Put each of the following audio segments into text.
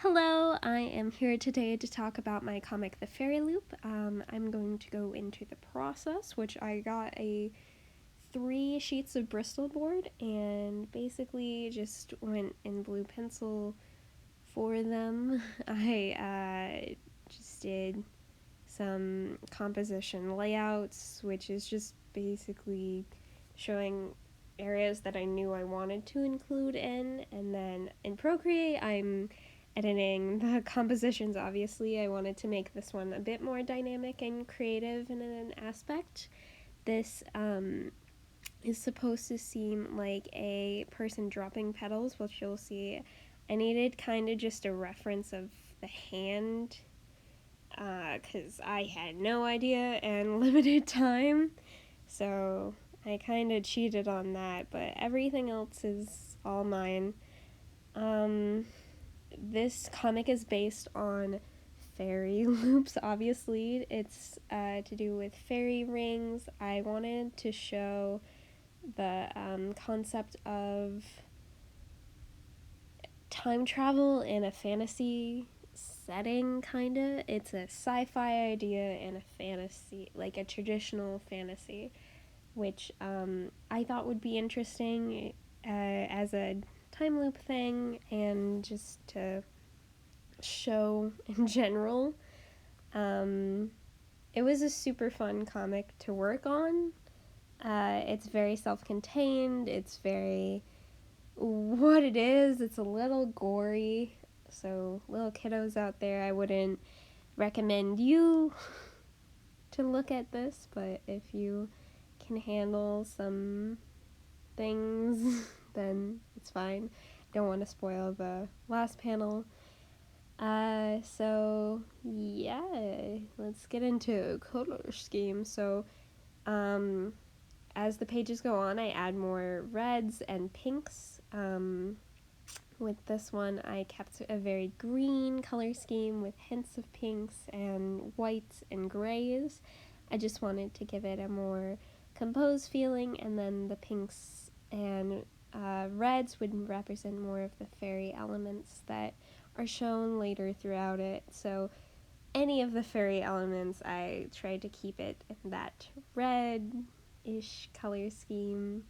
Hello, I am here today to talk about my comic The Fairy Loop. I'm going to go into the process, which I got a 3 sheets of Bristol board and basically just went in blue pencil for them. I just did some composition layouts, which is just basically showing areas that I knew I wanted to include in, and then in Procreate I'm editing the compositions. Obviously I wanted to make this one a bit more dynamic and creative in an aspect. This is supposed to seem like a person dropping petals, which you'll see. I needed kind of just a reference of the hand because I had no idea and limited time, so I kind of cheated on that, but everything else is all mine. This comic is based on fairy loops, obviously. It's to do with fairy rings. I wanted to show the concept of time travel in a fantasy setting, kinda. It's a sci-fi idea and a fantasy, like a traditional fantasy, which I thought would be interesting as a time loop thing and just to show in general. It was a super fun comic to work on. It's very self-contained. It's very what it is. It's a little gory. So, little kiddos out there, I wouldn't recommend you to look at this, but if you can handle some things, then it's fine. Don't want to spoil the last panel. So yeah, let's get into color scheme. So, as the pages go on, I add more reds and pinks. With this one, I kept a very green color scheme with hints of pinks and whites and grays. I just wanted to give it a more composed feeling, and then the pinks and reds would represent more of the fairy elements that are shown later throughout it. So any of the fairy elements, I tried to keep it in that red-ish color scheme.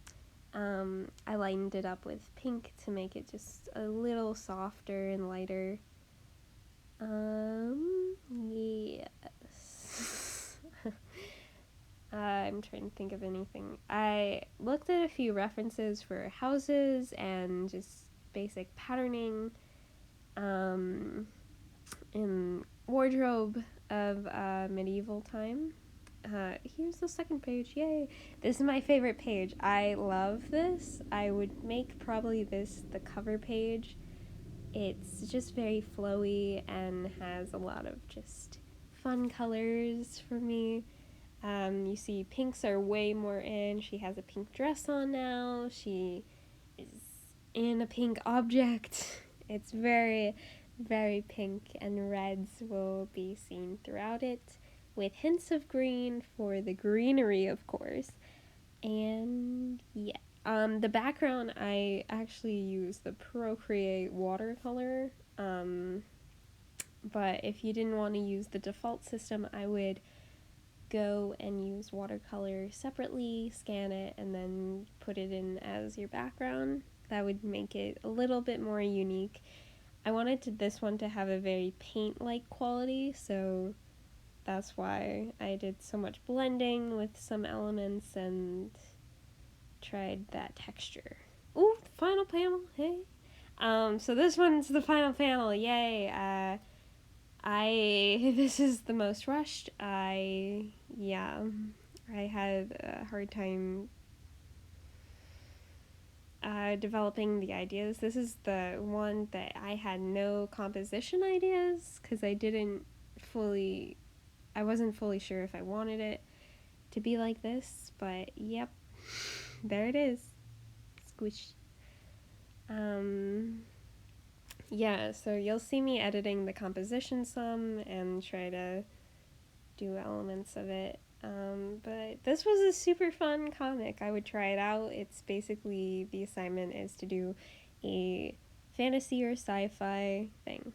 I lightened it up with pink to make it just a little softer and lighter. Yes. I'm trying to think of anything. I looked at a few references for houses and just basic patterning in wardrobe of medieval time. Here's the second page. Yay! This is my favorite page. I love this. I would make probably this the cover page. It's just very flowy and has a lot of just fun colors for me. You see pinks are way more in. She has a pink dress on now. She is in a pink object. It's very, very pink, and reds will be seen throughout it, with hints of green for the greenery, of course. And yeah, the background, I actually use the Procreate watercolor, but if you didn't want to use the default system, I would go and use watercolor separately, scan it, and then put it in as your background. That would make it a little bit more unique. I wanted this one to have a very paint-like quality, so that's why I did so much blending with some elements and tried that texture. Ooh, the final panel, hey. So this one's the final panel, yay. This is the most rushed. I had a hard time developing the ideas. This is the one that I had no composition ideas because I wasn't fully sure if I wanted it to be like this, but yep, there it is. Squish. Yeah, so you'll see me editing the composition some and try to do elements of it. But this was a super fun comic. I would try it out. It's basically, the assignment is to do a fantasy or sci-fi thing.